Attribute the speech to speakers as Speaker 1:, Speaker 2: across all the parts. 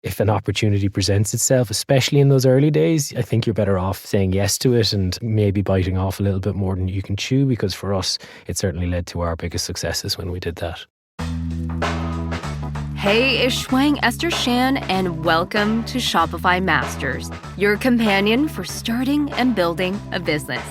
Speaker 1: if an opportunity presents itself, especially in those early days, I think you're better off saying yes to it and maybe biting off a little bit more than you can chew, because for us, it certainly led to our biggest successes when we did that.
Speaker 2: Hey, it's Shuang Esther Shan, and welcome to Shopify Masters, your companion for starting and building a business.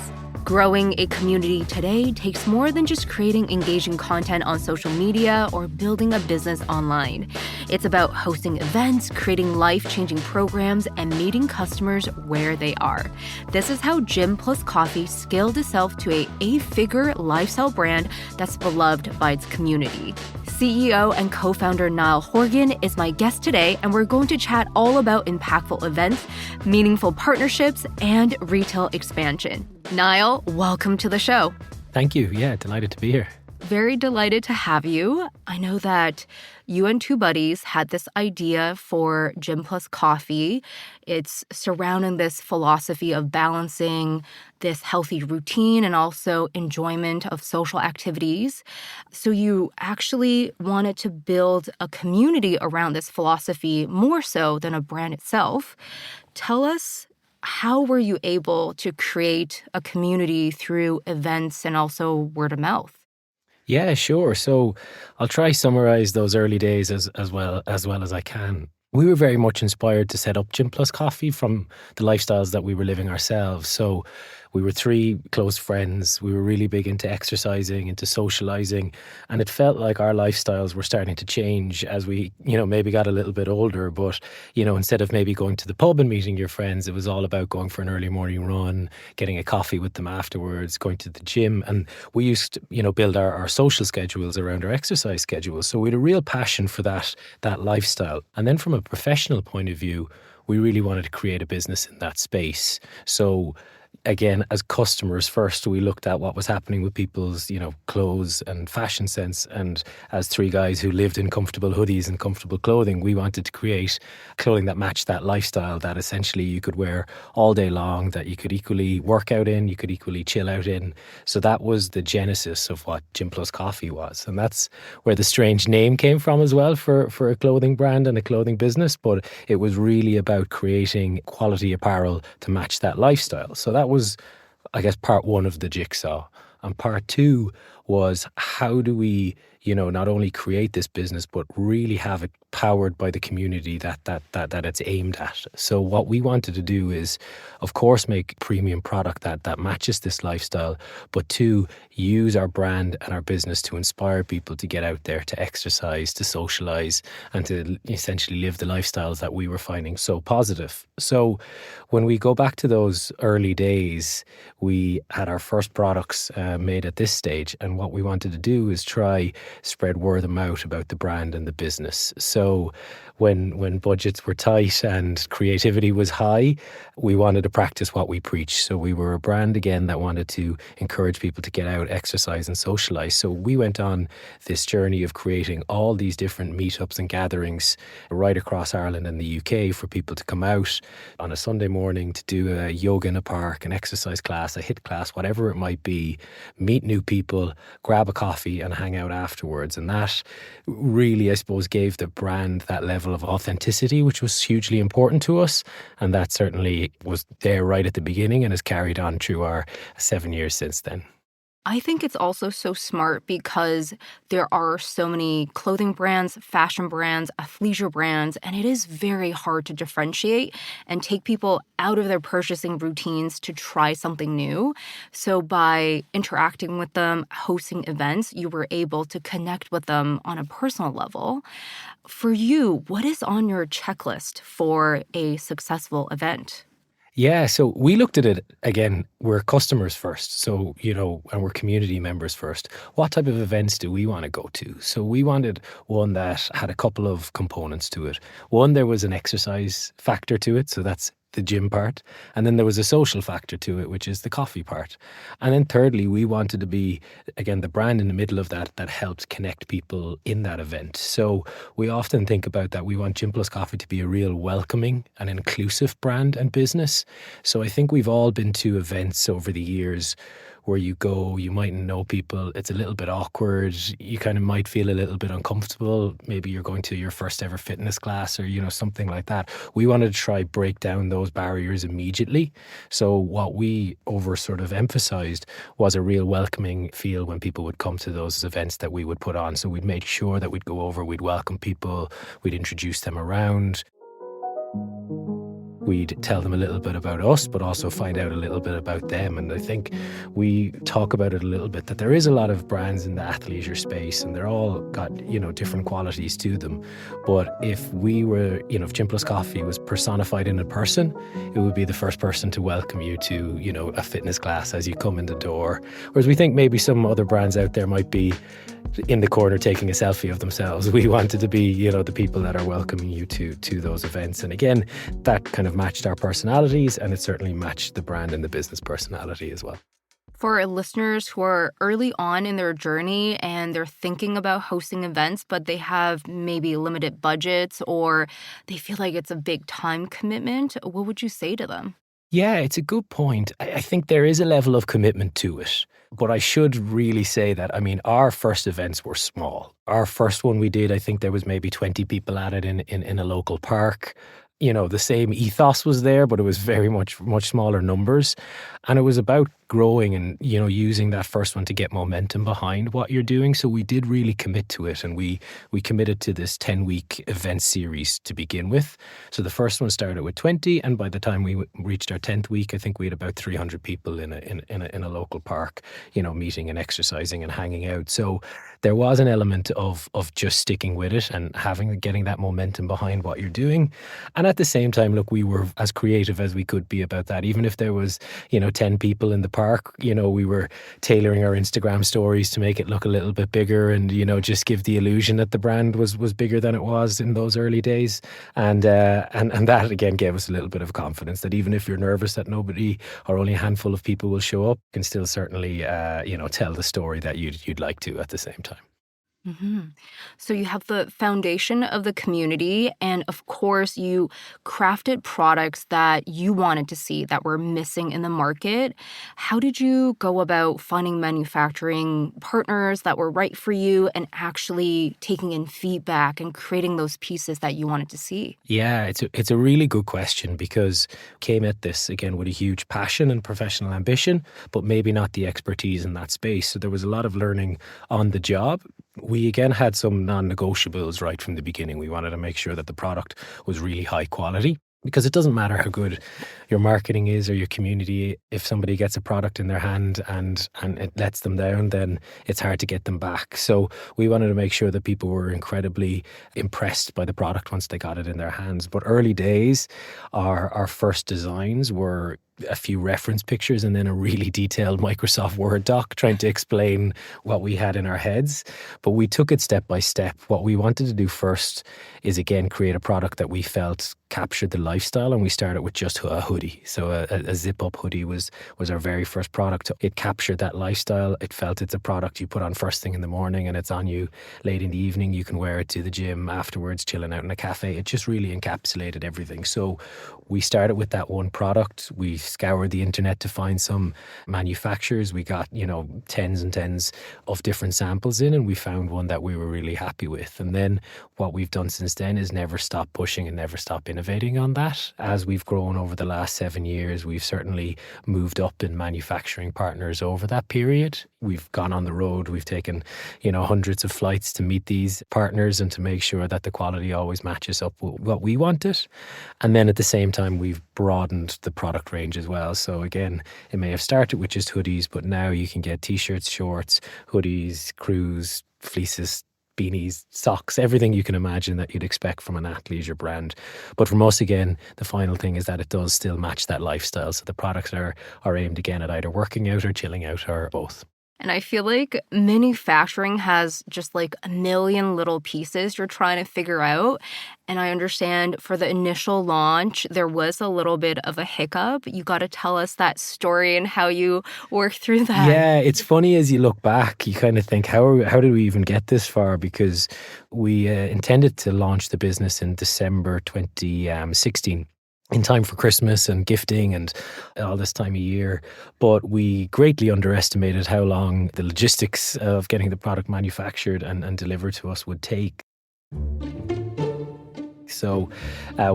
Speaker 2: Growing a community today takes more than just creating engaging content on social media or building a business online. It's about hosting events, creating life-changing programs, and meeting customers where they are. This is how Gym+Coffee scaled itself to a eight-figure lifestyle brand that's beloved by its community. CEO and co-founder Niall Horgan is my guest today, and we're going to chat all about impactful events, meaningful partnerships, and retail expansion. Niall, welcome to the show.
Speaker 1: Thank you. Yeah, delighted to be here.
Speaker 2: Very delighted to have you. I know that you and two buddies had this idea for Gym+Coffee. It's surrounding this philosophy of balancing this healthy routine and also enjoyment of social activities. So you actually wanted to build a community around this philosophy more so than a brand itself. Tell us, how were you able to create a community through events and also word of mouth?
Speaker 1: Yeah, sure. So I'll try summarize those early days as well as I can. We were very much inspired to set up Gym+Coffee from the lifestyles that we were living ourselves. So we were three close friends. We were really big into exercising, into socializing, and it felt like our lifestyles were starting to change as we, maybe got a little bit older. But, instead of maybe going to the pub and meeting your friends, it was all about going for an early morning run, getting a coffee with them afterwards, going to the gym. And we used to, build our social schedules around our exercise schedules. So we had a real passion for that lifestyle. And then from a professional point of view, we really wanted to create a business in that space. So again, as customers first, we looked at what was happening with people's, clothes and fashion sense. And as three guys who lived in comfortable hoodies and comfortable clothing, we wanted to create clothing that matched that lifestyle, that essentially you could wear all day long, that you could equally work out in, you could equally chill out in. So that was the genesis of what Gym+Coffee was. And that's where the strange name came from as well for a clothing brand and a clothing business. But it was really about creating quality apparel to match that lifestyle. So that was, I guess, part one of the jigsaw. And part two was, how do we, not only create this business, but really have it powered by the community that it's aimed at. So what we wanted to do is, of course, make premium product that matches this lifestyle, but two, use our brand and our business to inspire people to get out there, to exercise, to socialize, and to essentially live the lifestyles that we were finding so positive. So when we go back to those early days, we had our first products made at this stage, and what we wanted to do is try spread word of mouth about the brand and the business. So when budgets were tight and creativity was high, we wanted to practice what we preach. So we were a brand, again, that wanted to encourage people to get out, exercise and socialize. So we went on this journey of creating all these different meetups and gatherings right across Ireland and the UK for people to come out on a Sunday morning to do a yoga in a park, an exercise class, a HIIT class, whatever it might be, meet new people, grab a coffee and hang out afterwards. And that really, I suppose, gave the brand that level of authenticity, which was hugely important to us. And that certainly was there right at the beginning and has carried on through our 7 years since then.
Speaker 2: I think it's also so smart because there are so many clothing brands, fashion brands, athleisure brands, and it is very hard to differentiate and take people out of their purchasing routines to try something new. So by interacting with them, hosting events, you were able to connect with them on a personal level. For you, what is on your checklist for a successful event?
Speaker 1: Yeah, so we looked at it, again, we're customers first, so, and we're community members first. What type of events do we want to go to? So we wanted one that had a couple of components to it. One, there was an exercise factor to it, so that's the gym part. And then there was a social factor to it, which is the coffee part. And then thirdly, we wanted to be, again, the brand in the middle of that helps connect people in that event. So we often think about that. We want Gym+Coffee to be a real welcoming and inclusive brand and business. So I think we've all been to events over the years where you go, you mightn't know people. It's a little bit awkward. You kind of might feel a little bit uncomfortable. Maybe you're going to your first ever fitness class or, something like that. We wanted to try break down those barriers immediately. So what we over sort of emphasized was a real welcoming feel when people would come to those events that we would put on. So we'd make sure that we'd go over, we'd welcome people, we'd introduce them around. We'd tell them a little bit about us, but also find out a little bit about them. And I think we talk about it a little bit, that there is a lot of brands in the athleisure space and they're all got, different qualities to them. But if we were, if Gym+Coffee was personified in a person, it would be the first person to welcome you to, a fitness class as you come in the door. Whereas we think maybe some other brands out there might be in the corner taking a selfie of themselves. We wanted to be, the people that are welcoming you to those events. And again, that kind of matched our personalities, and it certainly matched the brand and the business personality as well.
Speaker 2: For listeners who are early on in their journey and they're thinking about hosting events, but they have maybe limited budgets or they feel like it's a big time commitment, what would you say to them?
Speaker 1: Yeah, it's a good point. I think there is a level of commitment to it. But I should really say that, our first events were small. Our first one we did, I think there was maybe 20 people at it in a local park. The same ethos was there, but it was very much smaller numbers. And it was about growing and, using that first one to get momentum behind what you're doing. So we did really commit to it. And we committed to this 10-week event series to begin with. So the first one started with 20. And by the time we reached our 10th week, I think we had about 300 people in a local park, meeting and exercising and hanging out. So there was an element of just sticking with it and getting that momentum behind what you're doing. And at the same time, look, we were as creative as we could be about that. Even if there was, 10 people in the park, we were tailoring our Instagram stories to make it look a little bit bigger and, just give the illusion that the brand was bigger than it was in those early days. And that again gave us a little bit of confidence that even if you're nervous that nobody or only a handful of people will show up, you can still certainly, tell the story that you'd like to at the same time.
Speaker 2: Mm-hmm. So you have the foundation of the community, and of course, you crafted products that you wanted to see that were missing in the market. How did you go about finding manufacturing partners that were right for you and actually taking in feedback and creating those pieces that you wanted to see?
Speaker 1: Yeah, it's a really good question because came at this again with a huge passion and professional ambition, but maybe not the expertise in that space. So there was a lot of learning on the job. We again had some non-negotiables right from the beginning. We wanted to make sure that the product was really high quality because it doesn't matter how good your marketing is or your community. If somebody gets a product in their hand and it lets them down, then it's hard to get them back. So we wanted to make sure that people were incredibly impressed by the product once they got it in their hands. But early days, our first designs were a few reference pictures and then a really detailed Microsoft Word doc trying to explain what we had in our heads. But we took it step by step. What we wanted to do first is, again, create a product that we felt captured the lifestyle, and we started with just a hoodie. So a zip-up hoodie was our very first product. It captured that lifestyle. It felt it's a product you put on first thing in the morning and it's on you late in the evening. You can wear it to the gym afterwards, chilling out in a cafe. It just really encapsulated everything. So we started with that one product. We scoured the internet to find some manufacturers. We got, tens and tens of different samples in, and we found one that we were really happy with. And then what we've done since then is never stop pushing and never stop innovating on that. As we've grown over the last 7 years, we've certainly moved up in manufacturing partners over that period. We've gone on the road. We've taken, hundreds of flights to meet these partners and to make sure that the quality always matches up with what we wanted. And then at the same time, we've broadened the product range as well. So again, it may have started with just hoodies, but now you can get t-shirts, shorts, hoodies, crews, fleeces, beanies, socks, everything you can imagine that you'd expect from an athleisure brand. But from us, again, the final thing is that it does still match that lifestyle. So the products are aimed again at either working out or chilling out or both.
Speaker 2: And I feel like manufacturing has just like a million little pieces you're trying to figure out. And I understand for the initial launch, there was a little bit of a hiccup. You got to tell us that story and how you worked through that.
Speaker 1: Yeah, it's funny as you look back, you kind of think, how did we even get this far? Because we intended to launch the business in December 2016. in time for Christmas and gifting and all this time of year. But we greatly underestimated how long the logistics of getting the product manufactured and delivered to us would take. So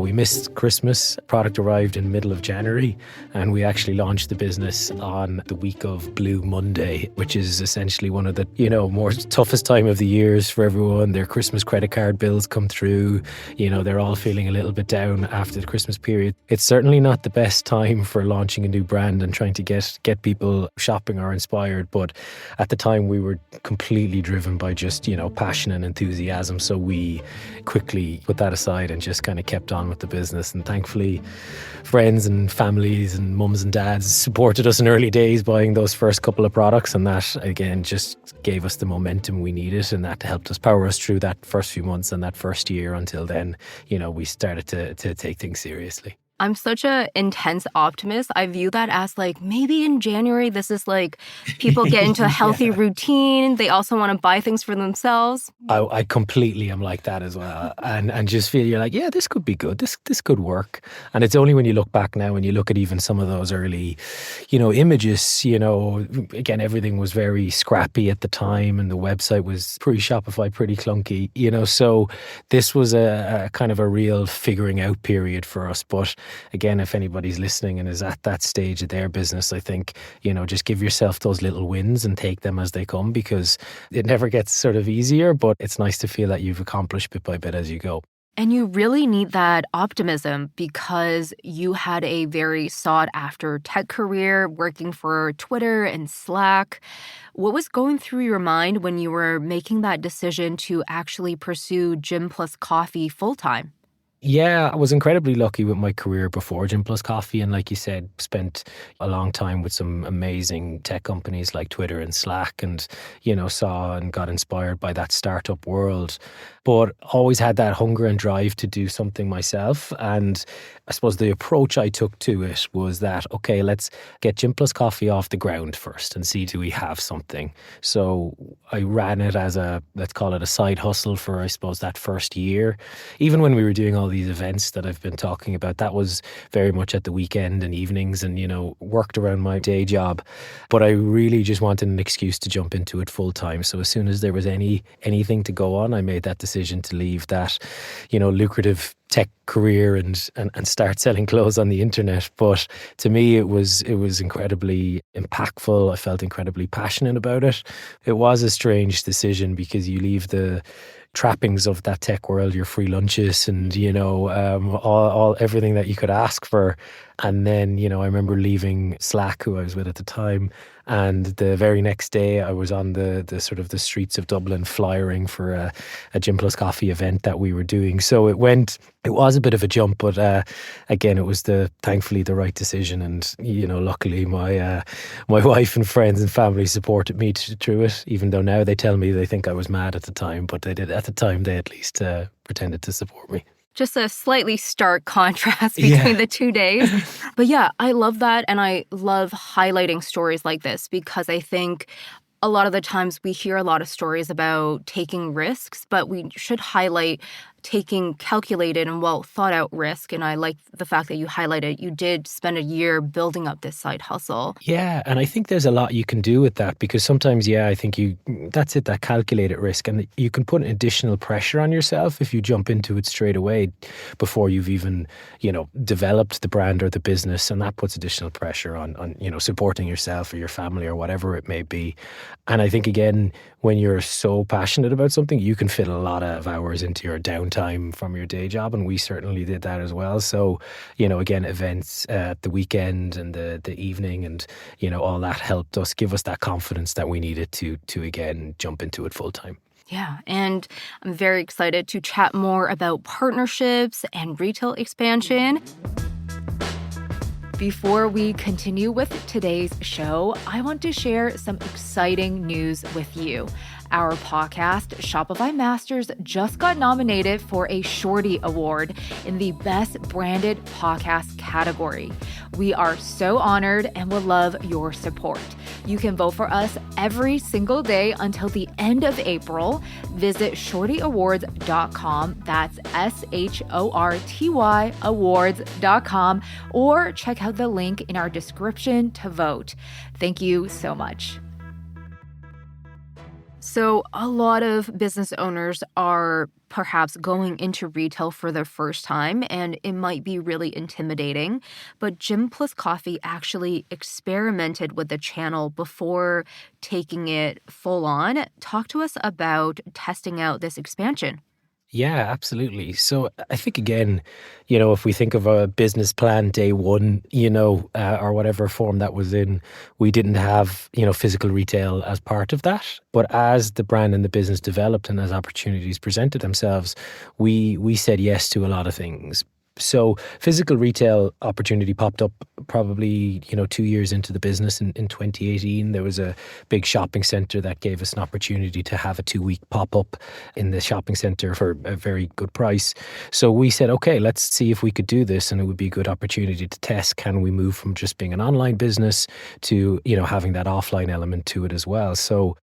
Speaker 1: we missed Christmas. Product arrived in the middle of January, and we actually launched the business on the week of Blue Monday, which is essentially one of the, more toughest time of the years for everyone. Their Christmas credit card bills come through. They're all feeling a little bit down after the Christmas period. It's certainly not the best time for launching a new brand and trying to get people shopping or inspired. But at the time, we were completely driven by just, passion and enthusiasm. So we quickly put that aside and just kind of kept on with the business. And thankfully, friends and families and mums and dads supported us in early days buying those first couple of products. And that, again, just gave us the momentum we needed. And that helped us power us through that first few months and that first year until then, we started to take things seriously.
Speaker 2: I'm such an intense optimist. I view that as like maybe in January, this is like people get into a healthy routine. They also want to buy things for themselves.
Speaker 1: I completely am like that as well. And just feel you're like, yeah, this could be good. This could work. And it's only when you look back now and you look at even some of those early, images, again, everything was very scrappy at the time and the website was pre-Shopify, pretty clunky, so this was a kind of a real figuring out period for us. But again, if anybody's listening and is at that stage of their business, I think, just give yourself those little wins and take them as they come, because it never gets sort of easier, but it's nice to feel that you've accomplished bit by bit as you go.
Speaker 2: And you really need that optimism because you had a very sought-after tech career working for Twitter and Slack. What was going through your mind when you were making that decision to actually pursue Gym+Coffee full-time?
Speaker 1: Yeah, I was incredibly lucky with my career before Gym+Coffee. And like you said, spent a long time with some amazing tech companies like Twitter and Slack and, saw and got inspired by that startup world. But always had that hunger and drive to do something myself. And I suppose the approach I took to it was that, okay, let's get Gym+Coffee off the ground first and see, do we have something? So I ran it as let's call it a side hustle for, I suppose, that first year. Even when we were doing all these events that I've been talking about, that was very much at the weekend and evenings and, worked around my day job. But I really just wanted an excuse to jump into it full time. So as soon as there was anything to go on, I made that decision to leave that, lucrative tech career and start selling clothes on the internet. But to me, it was incredibly impactful. I felt incredibly passionate about it. It was a strange decision because you leave the trappings of that tech world, your free lunches and, all everything that you could ask for. And then, I remember leaving Slack, who I was with at the time, and the very next day I was on the sort of the streets of Dublin flyering for a Gym+Coffee event that we were doing. So it was a bit of a jump, but again, it was thankfully the right decision. And, luckily my wife and friends and family supported me through it, even though now they tell me they think I was mad at the time, but they did at the time, they at least pretended to support me.
Speaker 2: Just a slightly stark contrast between the 2 days. But yeah, I love that. And I love highlighting stories like this because I think a lot of the times we hear a lot of stories about taking risks, but we should highlight taking calculated and well thought out risk. And I like the fact that you highlighted you did spend a year building up this side hustle.
Speaker 1: Yeah. And I think there's a lot you can do with that because sometimes, I think that's it, that calculated risk. And you can put additional pressure on yourself if you jump into it straight away before you've even, developed the brand or the business. And that puts additional pressure on supporting yourself or your family or whatever it may be. And I think, again, when you're so passionate about something, you can fit a lot of hours into your downtime from your day job. And we certainly did that as well. So, again, events at the weekend and the evening and, all that helped us give us that confidence that we needed to again, jump into it full time.
Speaker 2: Yeah, and I'm very excited to chat more about partnerships and retail expansion. Before we continue with today's show, I want to share some exciting news with you. Our podcast, Shopify Masters, just got nominated for a Shorty Award in the Best Branded Podcast category. We are so honored and would love your support. You can vote for us every single day until the end of April. Visit shortyawards.com. That's SHORTY awards.com, or check out the link in our description to vote. Thank you so much. So a lot of business owners are perhaps going into retail for the first time, and it might be really intimidating. But Gym+Coffee actually experimented with the channel before taking it full on. Talk to us about testing out this expansion.
Speaker 1: Yeah, absolutely. So I think, again, if we think of a business plan day one, or whatever form that was in, we didn't have, physical retail as part of that. But as the brand and the business developed and as opportunities presented themselves, we said yes to a lot of things. So physical retail opportunity popped up probably, 2 years into the business in 2018. There was a big shopping centre that gave us an opportunity to have a 2-week pop-up in the shopping centre for a very good price. So we said, okay, let's see if we could do this, and it would be a good opportunity to test, can we move from just being an online business to, having that offline element to it as well. So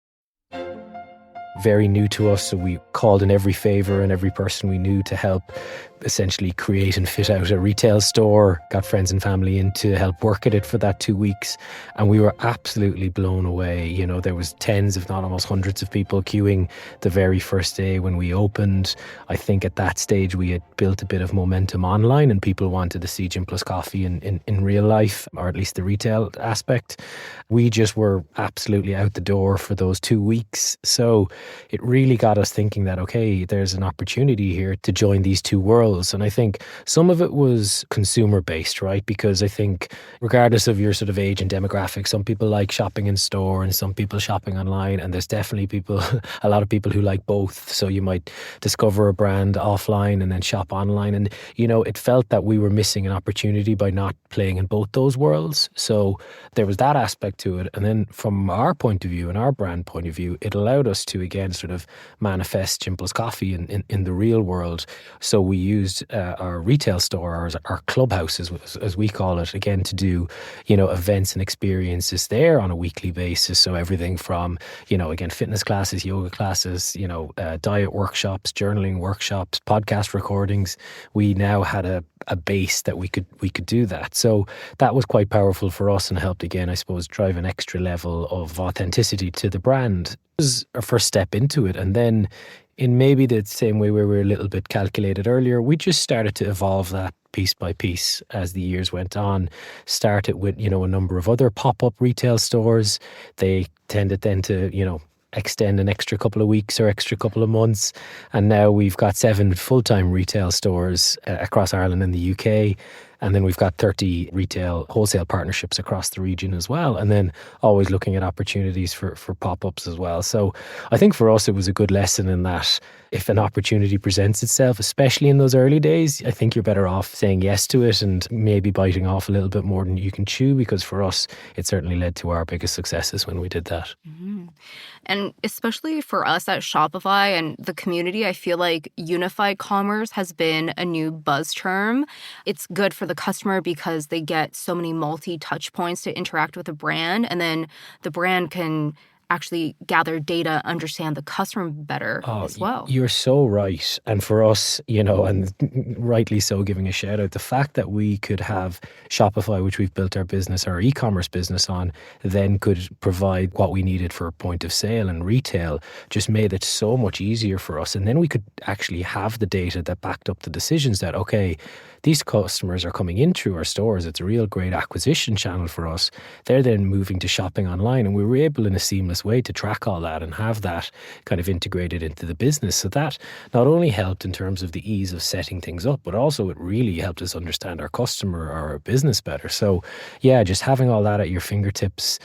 Speaker 1: very new to us, so we called in every favour and every person we knew to help essentially create and fit out a retail store, got friends and family in to help work at it for that 2 weeks, and we were absolutely blown away. There was tens, if not almost hundreds of people queuing the very first day when we opened. I think at that stage we had built a bit of momentum online and people wanted to see Gym+Coffee in real life, or at least the retail aspect. We just were absolutely out the door for those 2 weeks. So it really got us thinking that, okay, there's an opportunity here to join these two worlds. And I think some of it was consumer based, right? Because I think regardless of your sort of age and demographic, some people like shopping in store and some people shopping online. And there's definitely a lot of people who like both. So you might discover a brand offline and then shop online. And, it felt that we were missing an opportunity by not playing in both those worlds. So there was that aspect to it. And then from our point of view and our brand point of view, it allowed us to, again, sort of manifest Gym+Coffee in the real world. So we used our retail store, our clubhouse as we call it, again, to do, events and experiences there on a weekly basis. So everything from, again, fitness classes, yoga classes, diet workshops, journaling workshops, podcast recordings. We now had a base that we could do that. So that was quite powerful for us and helped, again, I suppose, drive an extra level of authenticity to the brand. It was our first step into it. And then in maybe the same way where we were a little bit calculated earlier, we just started to evolve that piece by piece as the years went on. Started with, a number of other pop-up retail stores. They tended then to, extend an extra couple of weeks or extra couple of months. And now we've got 7 full-time retail stores across Ireland and the UK. And then we've got 30 retail wholesale partnerships across the region as well. And then always looking at opportunities for pop-ups as well. So I think for us, it was a good lesson in that if an opportunity presents itself, especially in those early days, I think you're better off saying yes to it and maybe biting off a little bit more than you can chew, because for us, it certainly led to our biggest successes when we did that.
Speaker 2: Mm-hmm. And especially for us at Shopify and the community, I feel like unified commerce has been a new buzz term. It's good for the customer because they get so many multi-touch points to interact with a brand, and then the brand can actually gather data, understand the customer better as well.
Speaker 1: You're so right. And for us, and rightly so, giving a shout out, the fact that we could have Shopify, which we've built our business, our e-commerce business on, then could provide what we needed for point of sale and retail, just made it so much easier for us. And then we could actually have the data that backed up the decisions that, okay, these customers are coming in through our stores. It's a real great acquisition channel for us. They're then moving to shopping online, and we were able in a seamless way to track all that and have that kind of integrated into the business. So that not only helped in terms of the ease of setting things up, but also it really helped us understand our customer or our business better. So yeah, just having all that at your fingertips,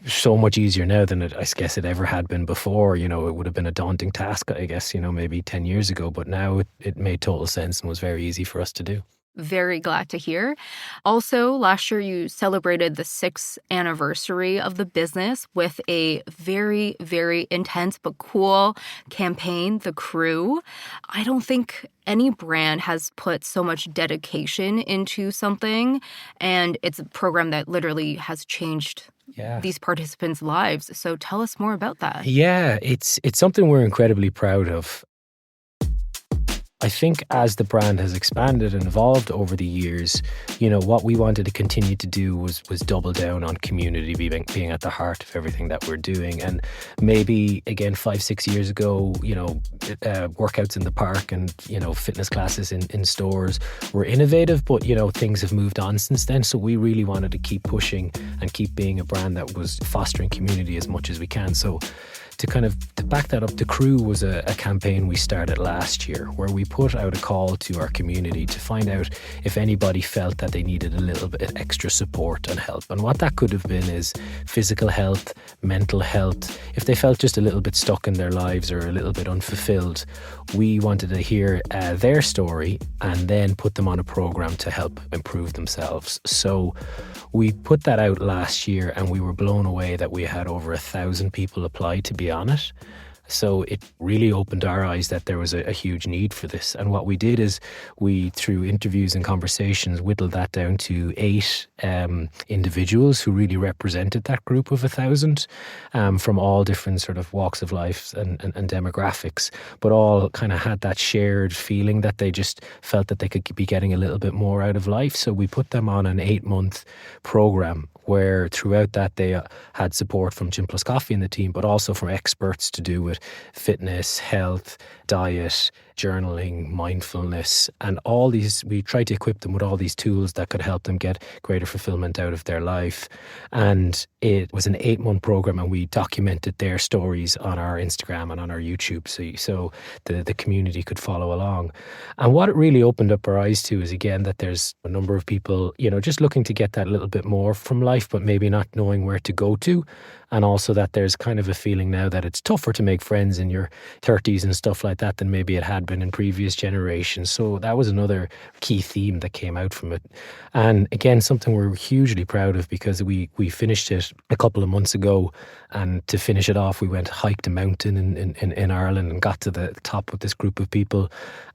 Speaker 1: so much easier now than I guess it ever had been before. It would have been a daunting task, I guess, maybe 10 years ago, but now it made total sense and was very easy for us to do.
Speaker 2: Very glad to hear. Also, last year you celebrated the 6th anniversary of the business with a very, very intense but cool campaign, The Crew. I don't think any brand has put so much dedication into something, and it's a program that literally has changed
Speaker 1: Yeah.
Speaker 2: these participants' lives. So tell us more about that.
Speaker 1: Yeah, it's something we're incredibly proud of. I think as the brand has expanded and evolved over the years, what we wanted to continue to do was double down on community being at the heart of everything that we're doing. And maybe again 5-6 years ago, workouts in the park and fitness classes in stores were innovative, but things have moved on since then. So we really wanted to keep pushing and keep being a brand that was fostering community as much as we can. So to back that up, The Crew was a campaign we started last year where we put out a call to our community to find out if anybody felt that they needed a little bit extra support and help. And what that could have been is physical health, mental health. If they felt just a little bit stuck in their lives or a little bit unfulfilled, we wanted to hear their story and then put them on a program to help improve themselves. So we put that out last year and we were blown away that we had over 1,000 people apply to be on it. So it really opened our eyes that there was a huge need for this. And what we did is we, through interviews and conversations, whittled that down to 8 individuals who really represented that group of 1,000 from all different sort of walks of life and demographics, but all kind of had that shared feeling that they just felt that they could be getting a little bit more out of life. So we put them on an 8-month program where throughout that they had support from Gym+Coffee in the team, but also from experts to do with fitness, health, diet, journaling, mindfulness, and all these. We tried to equip them with all these tools that could help them get greater fulfillment out of their life. And it was an 8-month program, and we documented their stories on our Instagram and on our YouTube, so the community could follow along. And what it really opened up our eyes to is, again, that there's a number of people, just looking to get that little bit more from life, but maybe not knowing where to go to. And also that there's kind of a feeling now that it's tougher to make friends in your 30s and stuff like that than maybe it had been in previous generations. So that was another key theme that came out from it. And again, something we're hugely proud of because we finished it a couple of months ago. And to finish it off, we hiked a mountain in Ireland and got to the top with this group of people.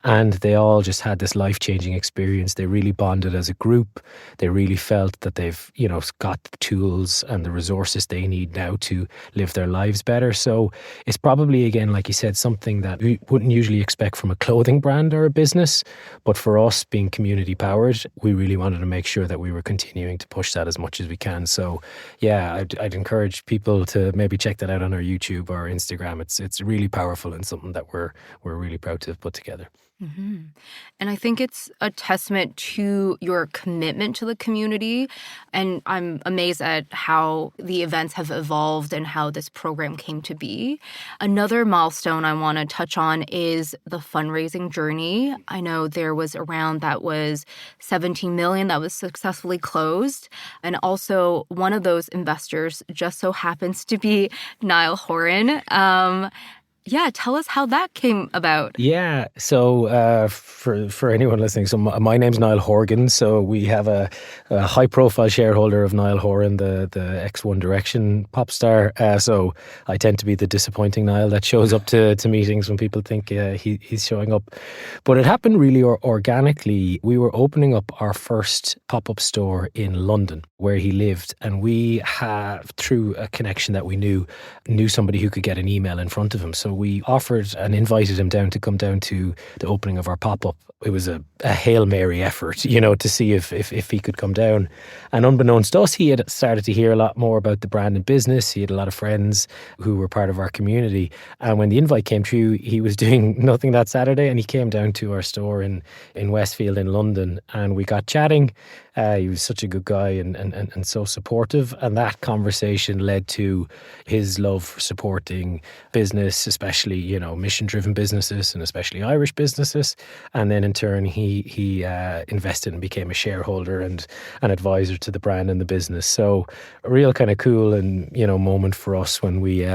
Speaker 1: And they all just had this life-changing experience. They really bonded as a group. They really felt that they've, got the tools and the resources they need now to live their lives better. So it's probably, again, like you said, something that we wouldn't usually expect from a clothing brand or a business. But for us, being community powered, we really wanted to make sure that we were continuing to push that as much as we can. So yeah, I'd encourage people to maybe check that out on our YouTube or Instagram. It's really powerful and something that we're really proud to have put together.
Speaker 2: Mm-hmm. And I think it's a testament to your commitment to the community. And I'm amazed at how the events have evolved and how this program came to be. Another milestone I want to touch on is the fundraising journey. I know there was a round that was $17 million that was successfully closed. And also one of those investors just so happens to be Niall Horgan. Yeah, tell us how that came about.
Speaker 1: Yeah, so for anyone listening, so my name's Niall Horgan. So we have a high-profile shareholder of Niall Horan, the ex-One Direction pop star. So I tend to be the disappointing Niall that shows up to meetings when people think he's showing up. But it happened really organically. We were opening up our first pop-up store in London where he lived, and we have, through a connection that we knew somebody who could get an email in front of him. So we offered and invited him down to come down to the opening of our pop-up. It was a Hail Mary effort, to see if he could come down. And unbeknownst to us, he had started to hear a lot more about the brand and business. He had a lot of friends who were part of our community. And when the invite came through, he was doing nothing that Saturday, and he came down to our store in Westfield in London, and we got chatting. He was such a good guy and so supportive. And that conversation led to his love for supporting business, especially, mission-driven businesses and especially Irish businesses. And then in turn, he invested and became a shareholder and an advisor to the brand and the business. So a real kind of cool and, moment for us when we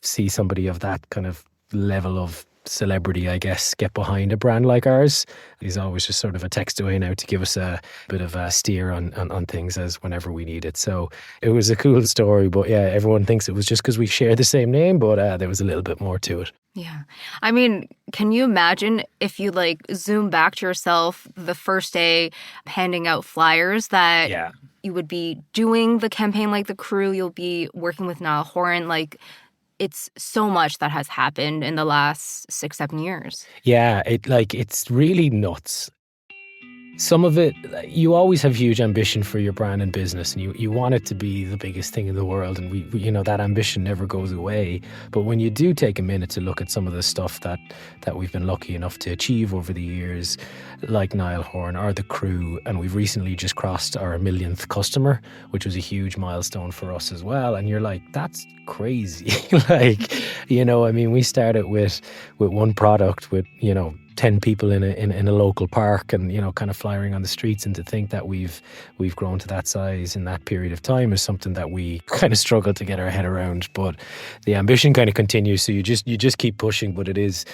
Speaker 1: see somebody of that kind of level of celebrity, I guess, get behind a brand like ours. He's always just sort of a text away now to give us a bit of a steer on things as whenever we need it. So it was a cool story, but yeah, everyone thinks it was just because we share the same name, but there was a little bit more to it.
Speaker 2: Yeah. I mean, can you imagine if you zoom back to yourself the first day handing out flyers that you would be doing the campaign like the crew. You'll be working with Niall Horgan. Like, it's so much that has happened in the last 6-7 years.
Speaker 1: Yeah, it's really nuts. Some of it, you always have huge ambition for your brand and business, and you want it to be the biggest thing in the world, and we that ambition never goes away. But when you do take a minute to look at some of the stuff that we've been lucky enough to achieve over the years, like Niall Horgan or the crew, and we've recently just crossed our 1,000,000th customer, which was a huge milestone for us as well. And you're like, that's crazy. We started with one product with 10 people in a local park, and kind of flying on the streets, and to think that we've grown to that size in that period of time is something that we kind of struggle to get our head around. But the ambition kind of continues, so you just keep pushing. But it is,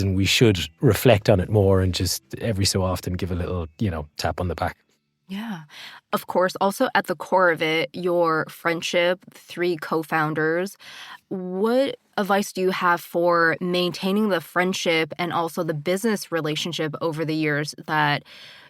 Speaker 1: and we should reflect on it more, and just every so often give a little tap on the back.
Speaker 2: Yeah. Of course, also at the core of it, your friendship, 3 co-founders. What advice do you have for maintaining the friendship and also the business relationship over the years that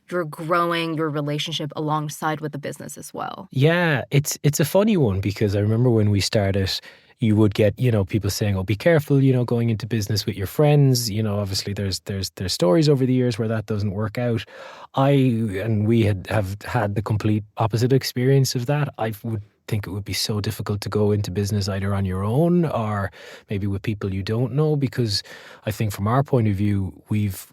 Speaker 2: you're growing your relationship alongside with the business as well?
Speaker 1: Yeah, it's a funny one, because I remember when we started, you would get, people saying, "Oh, be careful, going into business with your friends." Obviously there's stories over the years where that doesn't work out. We have had the complete opposite experience of that. I would think it would be so difficult to go into business either on your own or maybe with people you don't know, because I think from our point of view, we've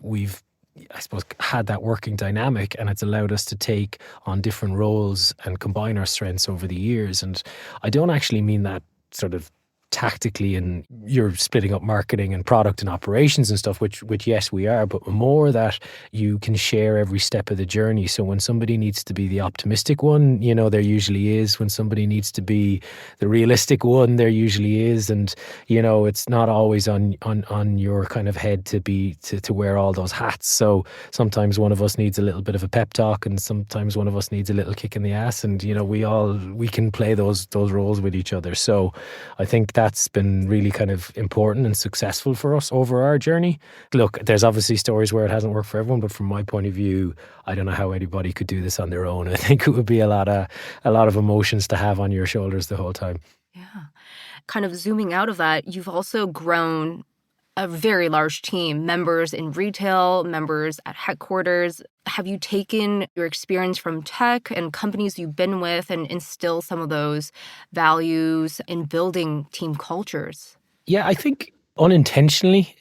Speaker 1: I suppose had that working dynamic, and it's allowed us to take on different roles and combine our strengths over the years. And I don't actually mean that sort of tactically, and you're splitting up marketing and product and operations and stuff, which yes, we are, but more that you can share every step of the journey. So when somebody needs to be the optimistic one, there usually is. When somebody needs to be the realistic one, there usually is. And it's not always on your kind of head to wear all those hats. So sometimes one of us needs a little bit of a pep talk, and sometimes one of us needs a little kick in the ass, and we can play those roles with each other. So I think that's been really kind of important and successful for us over our journey. Look, there's obviously stories where it hasn't worked for everyone, but from my point of view, I don't know how anybody could do this on their own. I think it would be a lot of emotions to have on your shoulders the whole time.
Speaker 2: Yeah. Kind of zooming out of that, you've also grown a very large team, members in retail, members at headquarters. Have you taken your experience from tech and companies you've been with and instill some of those values in building team cultures?
Speaker 1: Yeah, I think unintentionally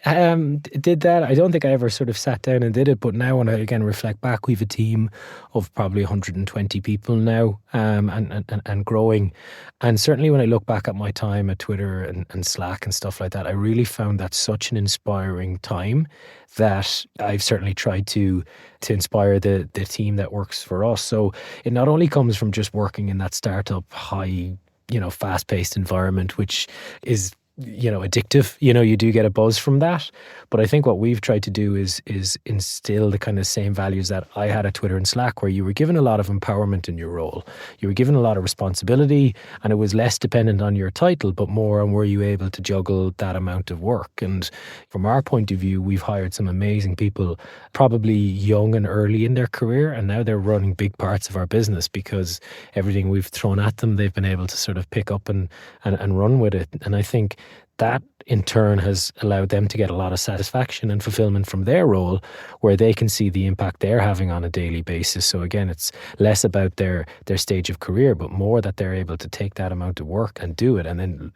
Speaker 1: did that. I don't think I ever sort of sat down and did it, but now when I again reflect back, we've a team of probably 120 people now, and growing. And certainly when I look back at my time at Twitter and Slack and stuff like that, I really found that such an inspiring time that I've certainly tried to inspire the team that works for us. So it not only comes from just working in that startup high, fast-paced environment, which is addictive. You do get a buzz from that. But I think what we've tried to do is instill the kind of same values that I had at Twitter and Slack, where you were given a lot of empowerment in your role. You were given a lot of responsibility, and it was less dependent on your title, but more on were you able to juggle that amount of work. And from our point of view, we've hired some amazing people, probably young and early in their career, and now they're running big parts of our business because everything we've thrown at them, they've been able to sort of pick up and run with it. And I think that in turn has allowed them to get a lot of satisfaction and fulfillment from their role, where they can see the impact they're having on a daily basis. So again, it's less about their stage of career, but more that they're able to take that amount of work and do it, and then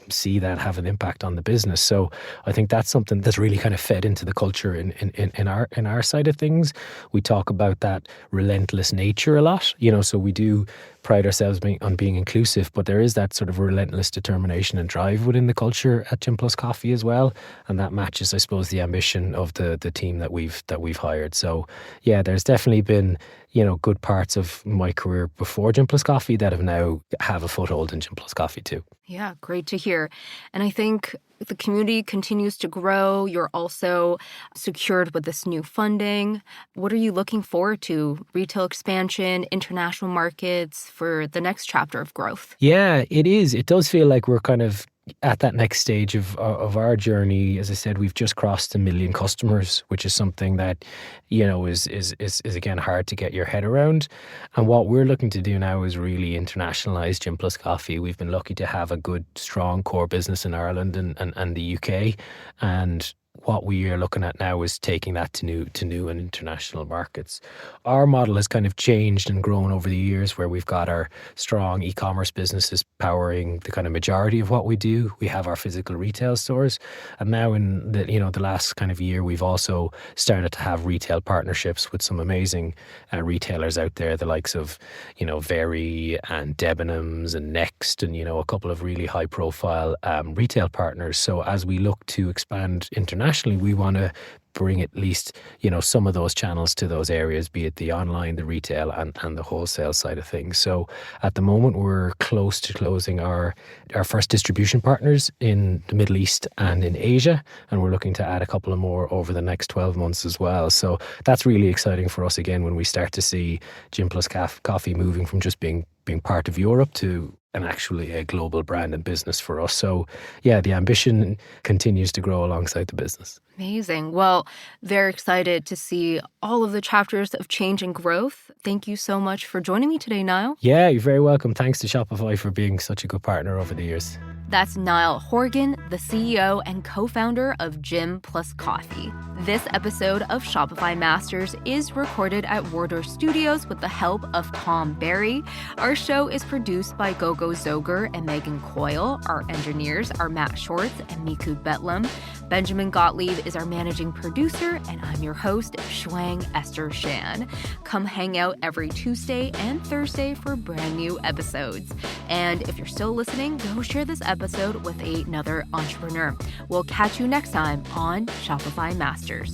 Speaker 1: see that have an impact on the business. So I think that's something that's really kind of fed into the culture in our side of things. We talk about that relentless nature a lot, so we do pride ourselves on being inclusive, but there is that sort of relentless determination and drive within the culture at Gym+Coffee as well, and that matches, I suppose, the ambition of the team that we've hired. So yeah, there's definitely been good parts of my career before Gym+Coffee that have a foothold in Gym+Coffee too.
Speaker 2: Yeah, great to hear. And I think the community continues to grow. You're also secured with this new funding. What are you looking forward to? Retail expansion, international markets for the next chapter of growth?
Speaker 1: Yeah, it is. It does feel like we're kind of at that next stage of our journey, as I said, we've just crossed 1 million customers, which is something that, is again hard to get your head around. And what we're looking to do now is really internationalize Gym+Coffee. We've been lucky to have a good, strong core business in Ireland and the UK, and what we are looking at now is taking that to new and international markets. Our model has kind of changed and grown over the years, where we've got our strong e-commerce businesses powering the kind of majority of what we do. We have our physical retail stores, and now in the last kind of year, we've also started to have retail partnerships with some amazing retailers out there, the likes of Very and Debenhams and Next, and a couple of really high profile retail partners. So as we look to expand internationally, we want to bring at least some of those channels to those areas, be it the online, the retail, and the wholesale side of things. So at the moment, we're close to closing our first distribution partners in the Middle East and in Asia, and we're looking to add a couple of more over the next 12 months as well. So that's really exciting for us again, when we start to see Gym+Coffee moving from just being part of Europe to actually a global brand and business for us. So yeah, the ambition continues to grow alongside the business.
Speaker 2: Amazing. Well, very excited to see all of the chapters of change and growth. Thank you so much for joining me today, Niall.
Speaker 1: Yeah, you're very welcome. Thanks to Shopify for being such a good partner over the years.
Speaker 2: That's Niall Horgan, the CEO and co-founder of Gym+Coffee. This episode of Shopify Masters is recorded at Wardour Studios with the help of Tom Barry. Our show is produced by Gogo Zoger and Megan Coyle. Our engineers are Matt Shorts and Miku Betlam. Benjamin Gottlieb is our managing producer, and I'm your host, Shuang Esther Shan. Come hang out every Tuesday and Thursday for brand new episodes. And if you're still listening, go share this episode with another entrepreneur. We'll catch you next time on Shopify Masters.